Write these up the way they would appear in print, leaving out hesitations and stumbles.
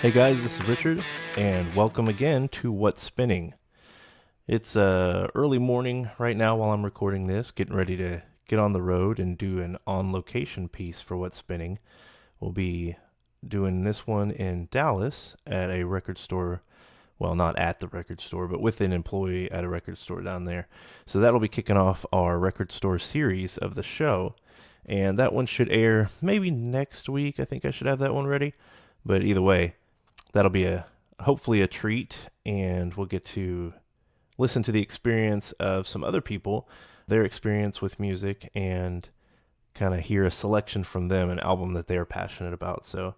Hey guys, this is Richard, and welcome again to What's Spinning. It's early morning right now while I'm recording this, getting ready to get on the road and do an on-location piece for What's Spinning. We'll be doing this one in Dallas at a record store. Well, not at the record store, but with an employee at a record store down there. So that'll be kicking off our record store series of the show. And that one should air maybe next week. I think I should have that one ready. But either way, that'll be hopefully a treat, and we'll get to listen to the experience of some other people, their experience with music, and kind of hear a selection from them, an album that they're passionate about. So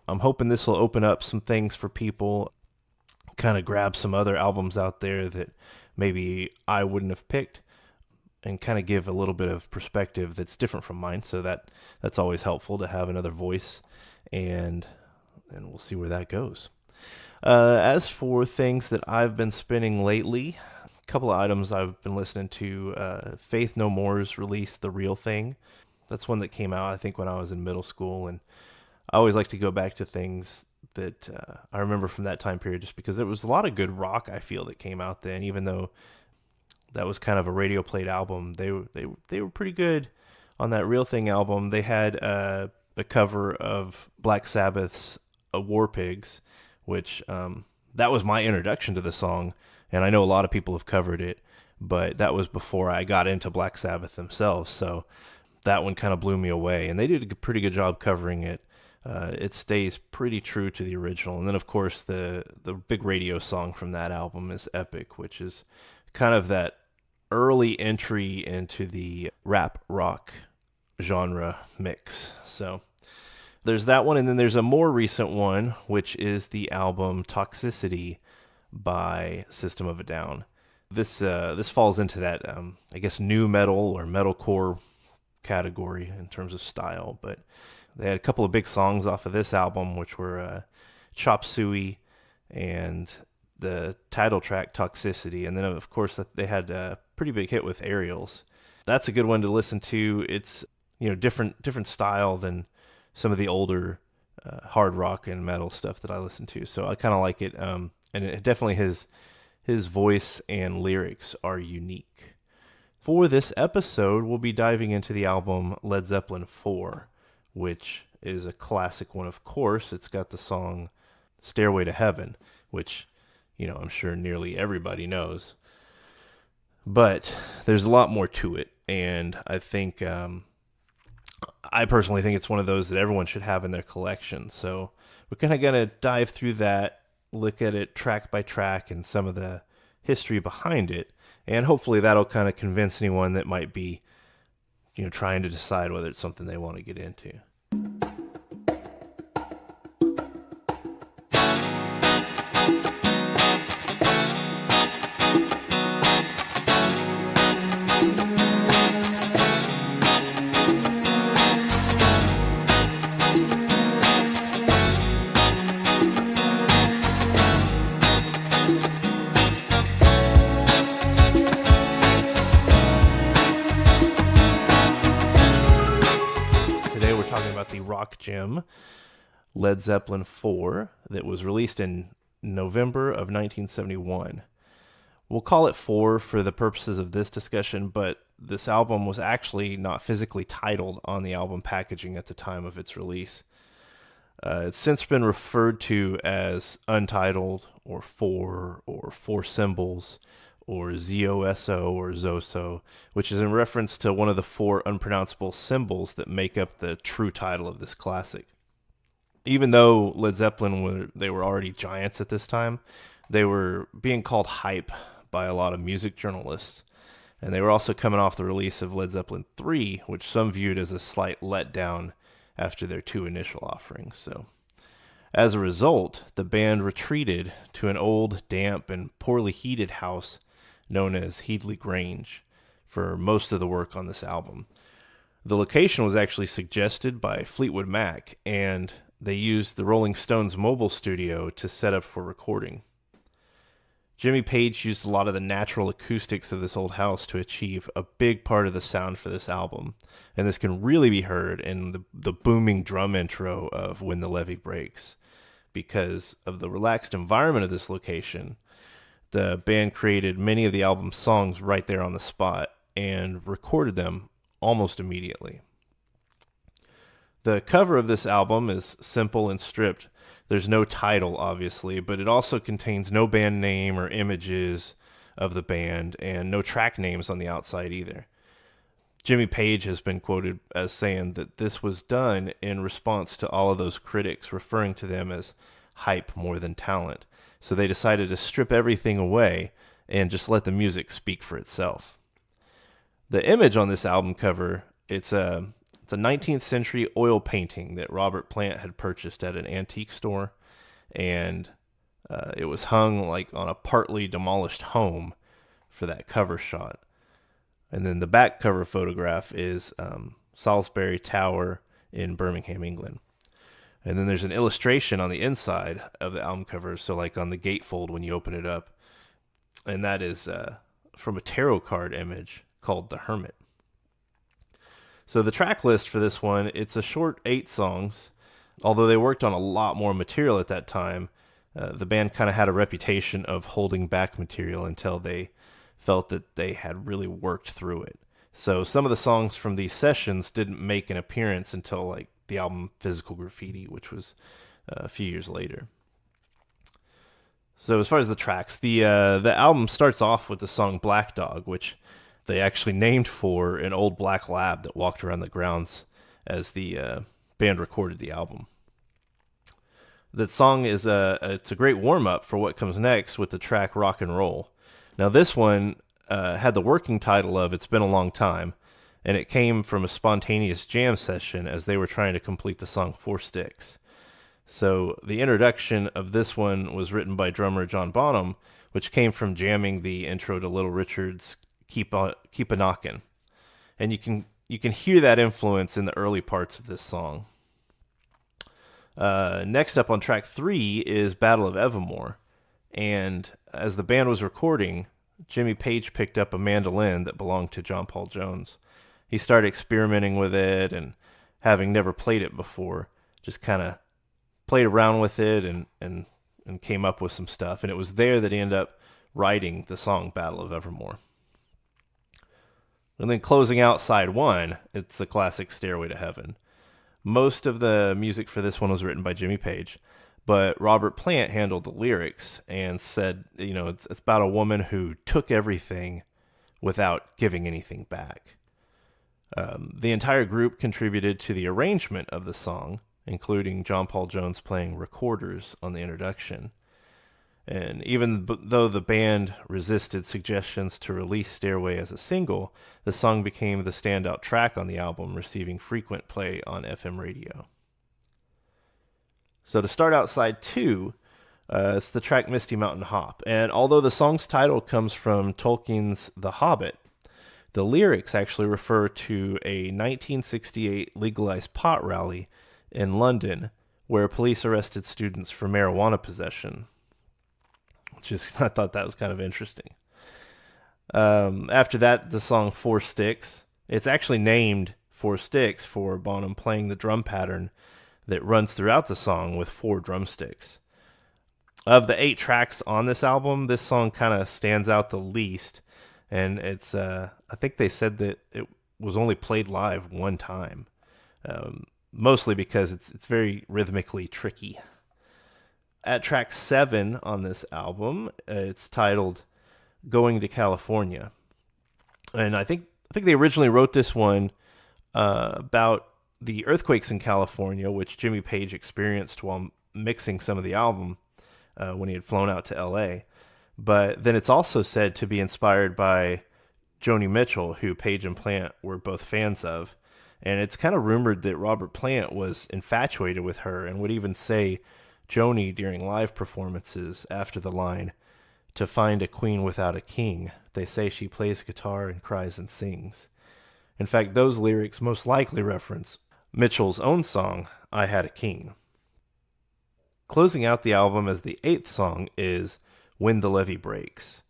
I'm hoping this will open up some things for people, kind of grab some other albums out there that maybe I wouldn't have picked, and kind of give a little bit of perspective that's different from mine. So that's always helpful to have another voice, and we'll see where that goes. As for things that I've been spinning lately, a couple of items I've been listening to. Faith No More's released The Real Thing. That's one that came out, I think, when I was in middle school, and I always like to go back to things that I remember from that time period, just because there was a lot of good rock, I feel, that came out then. Even though that was kind of a radio played album, they were pretty good on that Real Thing album. They had a cover of Black Sabbath's War Pigs, which that was my introduction to the song, and I know a lot of people have covered it, but that was before I got into Black Sabbath themselves, so that one kind of blew me away, and they did a pretty good job covering it. It stays pretty true to the original, and then of course the big radio song from that album is Epic, which is kind of that early entry into the rap rock genre mix. So there's that one, and then there's a more recent one, which is the album Toxicity by System of a Down. This falls into that, I guess, new metal or metalcore category in terms of style, but they had a couple of big songs off of this album, which were Chop Suey and the title track Toxicity, and then of course they had a pretty big hit with Aerials. That's a good one to listen to. It's different style than some of the older hard rock and metal stuff that I listen to, so I kind of like it. And it definitely his voice and lyrics are unique. For this episode, we'll be diving into the album Led Zeppelin IV, which is a classic one, of course. It's got the song Stairway to Heaven, which I'm sure nearly everybody knows. But there's a lot more to it, and I think I personally think it's one of those that everyone should have in their collection. So we're kind of going to dive through that, look at it track by track and some of the history behind it, and hopefully that'll kind of convince anyone that might be trying to decide whether it's something they want to get into. Gym, Led Zeppelin IV, that was released in November of 1971. We'll call it 4 for the purposes of this discussion, but this album was actually not physically titled on the album packaging at the time of its release. It's since been referred to as Untitled, or 4, or 4 Symbols, or ZOSO or ZOSO, which is in reference to one of the 4 unpronounceable symbols that make up the true title of this classic. Even though Led Zeppelin were already giants at this time, they were being called hype by a lot of music journalists, and they were also coming off the release of Led Zeppelin III, which some viewed as a slight letdown after their 2 initial offerings. So as a result, the band retreated to an old, damp, and poorly heated house known as Headley Grange for most of the work on this album. The location was actually suggested by Fleetwood Mac, and they used the Rolling Stones mobile studio to set up for recording. Jimmy Page used a lot of the natural acoustics of this old house to achieve a big part of the sound for this album, and this can really be heard in the booming drum intro of When the Levee Breaks, because of the relaxed environment of this location. The band created many of the album's songs right there on the spot and recorded them almost immediately. The cover of this album is simple and stripped. There's no title, obviously, but it also contains no band name or images of the band and no track names on the outside either. Jimmy Page has been quoted as saying that this was done in response to all of those critics referring to them as hype more than talent. So they decided to strip everything away and just let the music speak for itself. The image on this album cover, it's a 19th century oil painting that Robert Plant had purchased at an antique store, and it was hung like on a partly demolished home for that cover shot. And then the back cover photograph is Salisbury Tower in Birmingham, England. And then there's an illustration on the inside of the album cover, so like on the gatefold when you open it up, and that is from a tarot card image called The Hermit. So the track list for this one, it's a short 8 songs. Although they worked on a lot more material at that time, the band kind of had a reputation of holding back material until they felt that they had really worked through it. So some of the songs from these sessions didn't make an appearance until like the album Physical Graffiti, which was a few years later. So as far as the tracks, the album starts off with the song Black Dog, which they actually named for an old black lab that walked around the grounds as the band recorded the album. That song is it's a great warm-up for what comes next with the track Rock and Roll. Now this one had the working title of It's Been a Long Time, and it came from a spontaneous jam session as they were trying to complete the song Four Sticks. So the introduction of this one was written by drummer John Bonham, which came from jamming the intro to Little Richard's Keep a Knockin'. And you can hear that influence in the early parts of this song. Next up on track 3 is Battle of Evermore. And as the band was recording, Jimmy Page picked up a mandolin that belonged to John Paul Jones. He started experimenting with it, and having never played it before, just kind of played around with it and came up with some stuff. And it was there that he ended up writing the song Battle of Evermore. And then closing out side 1, it's the classic Stairway to Heaven. Most of the music for this one was written by Jimmy Page, but Robert Plant handled the lyrics and said, it's about a woman who took everything without giving anything back. The entire group contributed to the arrangement of the song, including John Paul Jones playing recorders on the introduction. And even though the band resisted suggestions to release Stairway as a single, the song became the standout track on the album, receiving frequent play on FM radio. So to start out side 2, it's the track Misty Mountain Hop. And although the song's title comes from Tolkien's The Hobbit, the lyrics actually refer to a 1968 legalized pot rally in London where police arrested students for marijuana possession. I thought that was kind of interesting. After that, the song Four Sticks. It's actually named Four Sticks for Bonham playing the drum pattern that runs throughout the song with 4 drumsticks. Of the 8 tracks on this album, this song kind of stands out the least, and it's I think they said that it was only played live one time, mostly because it's very rhythmically tricky. At track 7 on this album, it's titled Going to California. And I think they originally wrote this one about the earthquakes in California, which Jimmy Page experienced while mixing some of the album when he had flown out to LA. But then it's also said to be inspired by Joni Mitchell, who Page and Plant were both fans of. And it's kind of rumored that Robert Plant was infatuated with her and would even say Joni during live performances after the line, "To find a queen without a king, they say she plays guitar and cries and sings." In fact, those lyrics most likely reference Mitchell's own song, I Had a King. Closing out the album as the 8th song is When the Levee Breaks.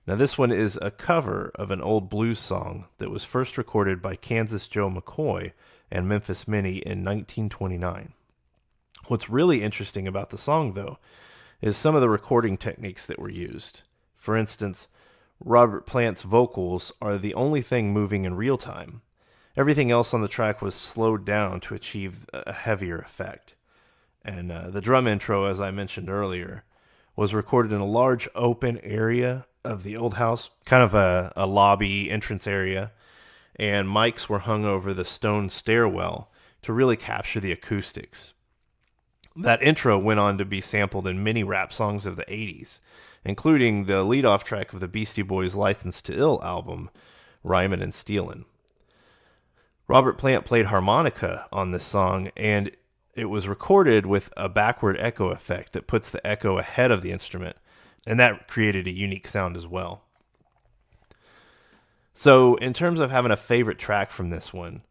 Now this one is a cover of an old blues song that was first recorded by Kansas Joe McCoy and Memphis Minnie in 1929. What's really interesting about the song, though, is some of the recording techniques that were used. For instance, Robert Plant's vocals are the only thing moving in real time. Everything else on the track was slowed down to achieve a heavier effect. And the drum intro, as I mentioned earlier, was recorded in a large open area of the old house, kind of a lobby entrance area, and mics were hung over the stone stairwell to really capture the acoustics. That intro went on to be sampled in many rap songs of the 80s, including the lead-off track of the Beastie Boys' License to Ill album, Rhymin' and Stealin'. Robert Plant played harmonica on this song, and it was recorded with a backward echo effect that puts the echo ahead of the instrument, and that created a unique sound as well. So, in terms of having a favorite track from this one,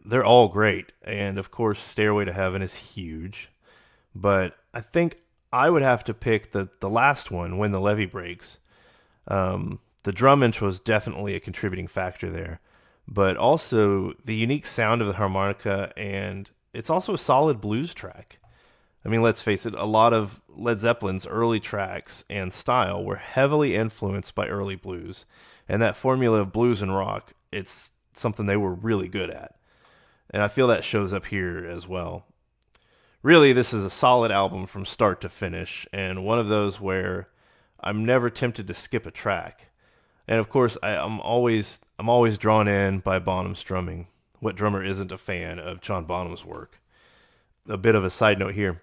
they're all great, and of course, Stairway to Heaven is huge. But I think I would have to pick the last one, When the Levee Breaks. The drum intro is definitely a contributing factor there, but also the unique sound of the harmonica, and it's also a solid blues track. I mean, let's face it, a lot of Led Zeppelin's early tracks and style were heavily influenced by early blues, and that formula of blues and rock, it's something they were really good at. And I feel that shows up here as well. Really, this is a solid album from start to finish, and one of those where I'm never tempted to skip a track. And of course, I'm always drawn in by Bonham's drumming. What drummer isn't a fan of John Bonham's work? A bit of a side note here,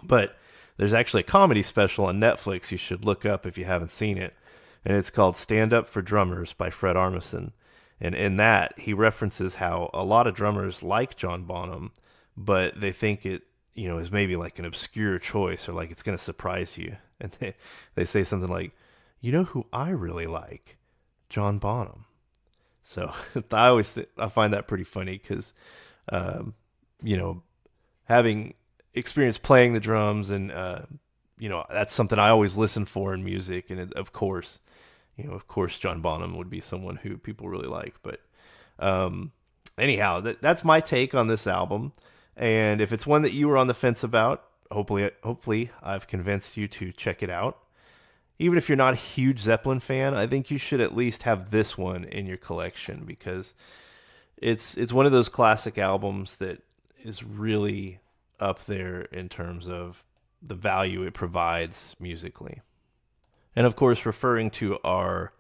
but there's actually a comedy special on Netflix you should look up if you haven't seen it, and it's called Stand Up for Drummers by Fred Armisen. And in that, he references how a lot of drummers like John Bonham, but they think it, is maybe like an obscure choice or like it's going to surprise you. And they say something like, you know who I really like? John Bonham. So I find that pretty funny because, having experience playing the drums and, that's something I always listen for in music. And of course, John Bonham would be someone who people really like. But anyhow, that's my take on this album. And if it's one that you were on the fence about, hopefully I've convinced you to check it out. Even if you're not a huge Zeppelin fan, I think you should at least have this one in your collection because it's one of those classic albums that is really up there in terms of the value it provides musically. And of course, referring to our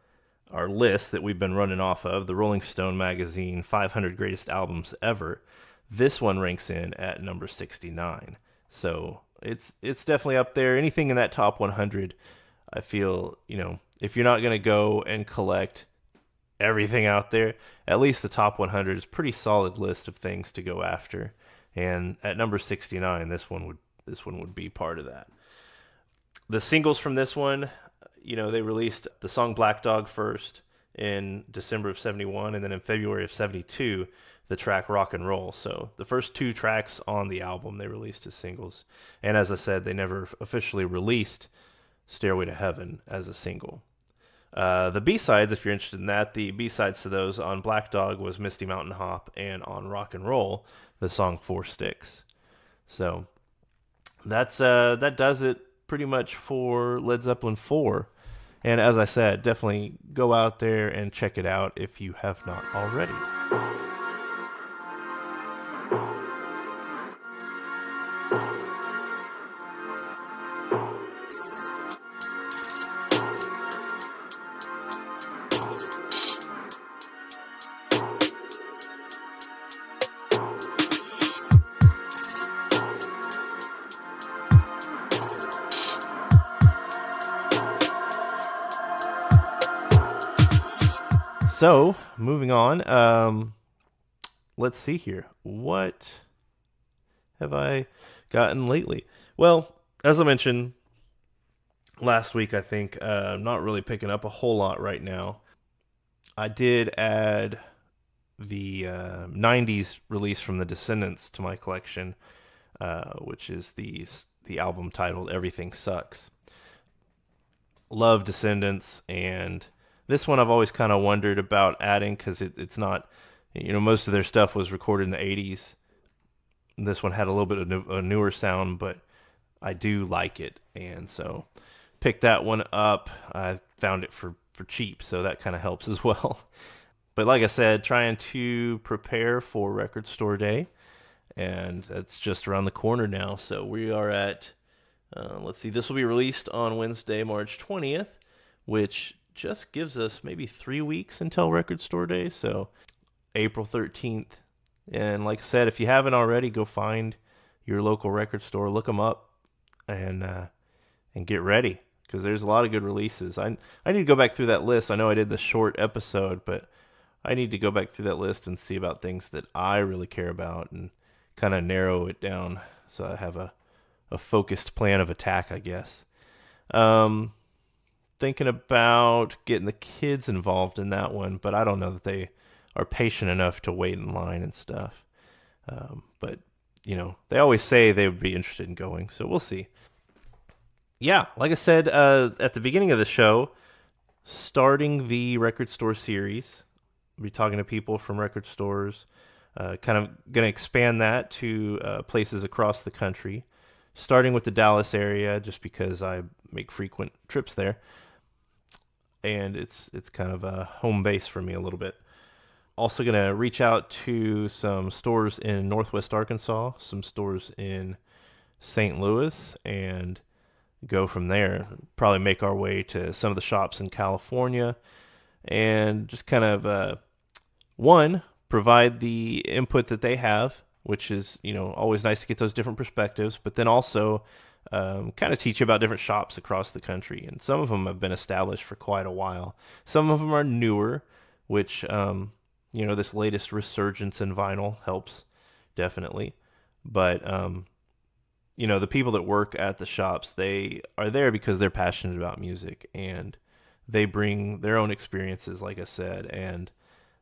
list that we've been running off of, the Rolling Stone magazine 500 Greatest Albums Ever, this one ranks in at number 69. So it's definitely up there. Anything in that top 100, I feel, if you're not going to go and collect everything out there, at least the top 100 is a pretty solid list of things to go after. And at number 69, this one would be part of that. The singles from this one, they released the song Black Dog first in December of 71, and then in February of 72, the track Rock and Roll. So the first two tracks on the album they released as singles. And as I said, they never officially released Stairway to Heaven as a single. The B-sides, if you're interested in that, the B-sides to those on Black Dog was Misty Mountain Hop, and on Rock and Roll, the song Four Sticks. So that does it pretty much for Led Zeppelin IV. And as I said, definitely go out there and check it out if you have not already. So, moving on, let's see here. What have I gotten lately? Well, as I mentioned last week, I think I'm not really picking up a whole lot right now. I did add the 90s release from the Descendants to my collection, which is the album titled Everything Sucks. Love Descendants, and this one I've always kind of wondered about adding because it's not, most of their stuff was recorded in the 80s. This one had a little bit of a newer sound, but I do like it, and so picked that one up. I found it for cheap, so that kind of helps as well. But like I said, trying to prepare for Record Store Day, and that's just around the corner now. So we are at, let's see, this will be released on Wednesday, March 20th, which just gives us maybe 3 weeks until Record Store Day, so April 13th. And like I said, if you haven't already, go find your local record store, look them up, and get ready, because there's a lot of good releases. I need to go back through that list. I know I did the short episode, but I need to go back through that list and see about things that I really care about and kind of narrow it down so I have a focused plan of attack, I guess. Thinking about getting the kids involved in that one, but I don't know that they are patient enough to wait in line and stuff. But, they always say they would be interested in going, so we'll see. Yeah, like I said at the beginning of the show, starting the record store series. We'll be talking to people from record stores, kind of going to expand that to places across the country, starting with the Dallas area just because I make frequent trips there. And it's kind of a home base for me a little bit. Also going to reach out to some stores in Northwest Arkansas, some stores in St. Louis, and go from there. Probably make our way to some of the shops in California, and just kind of, provide the input that they have, which is, always nice to get those different perspectives, but then also kind of teach you about different shops across the country. And some of them have been established for quite a while. Some of them are newer, which, this latest resurgence in vinyl helps, definitely. But, the people that work at the shops, they are there because they're passionate about music, and they bring their own experiences, like I said, and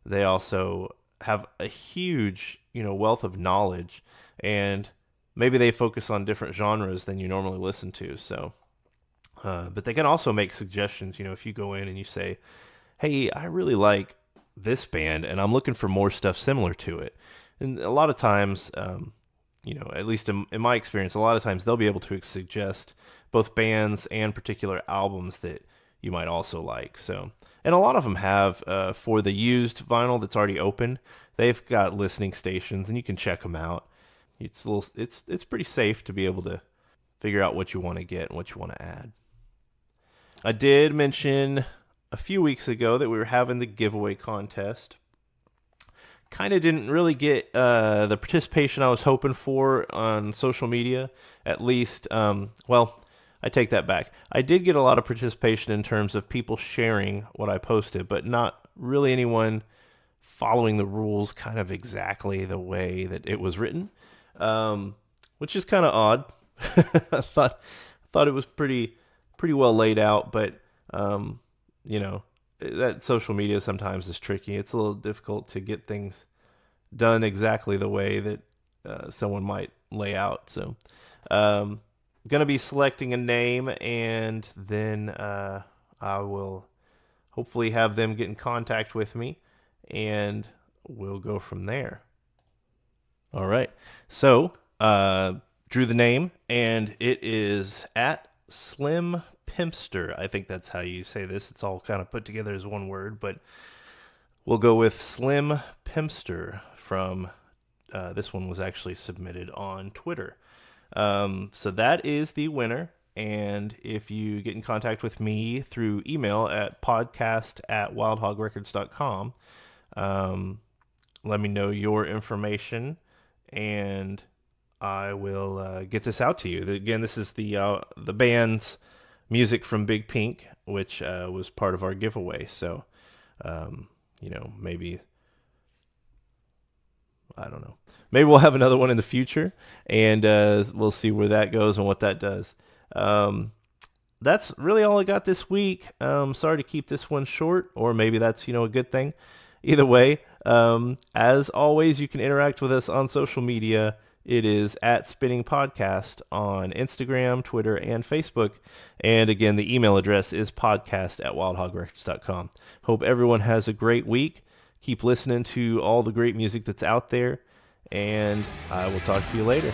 they also have a huge, wealth of knowledge, and maybe they focus on different genres than you normally listen to. So, but they can also make suggestions. If you go in and you say, hey, I really like this band, and I'm looking for more stuff similar to it. And a lot of times, at least in my experience, a lot of times they'll be able to suggest both bands and particular albums that you might also like. So, and a lot of them have, for the used vinyl that's already open, they've got listening stations, and you can check them out. It's pretty safe to be able to figure out what you want to get and what you want to add. I did mention a few weeks ago that we were having the giveaway contest. Kind of didn't really get the participation I was hoping for on social media, at least. I take that back. I did get a lot of participation in terms of people sharing what I posted, but not really anyone following the rules kind of exactly the way that it was written, which is kind of odd. I thought it was pretty well laid out, but that social media sometimes is tricky. It's a little difficult to get things done exactly the way that someone might lay out. So, going to be selecting a name, and then I will hopefully have them get in contact with me, and we'll go from there. All right. So, drew the name, and it is at Slim Pimpster. I think that's how you say this. It's all kind of put together as one word, but we'll go with Slim Pimpster from, this one was actually submitted on Twitter. So that is the winner. And if you get in contact with me through email at podcast@wildhogrecords.com, let me know your information, and I will get this out to you. Again, this is the band's music from Big Pink, which was part of our giveaway. So, maybe, I don't know. Maybe we'll have another one in the future, and we'll see where that goes and what that does. That's really all I got this week. Sorry to keep this one short, or maybe that's, a good thing. Either way, as always, you can interact with us on social media. It is at Spinning Podcast on Instagram, Twitter, and Facebook. And again, the email address is podcast@wildhogrecords.com. Hope everyone has a great week. Keep listening to all the great music that's out there. and I will talk to you later.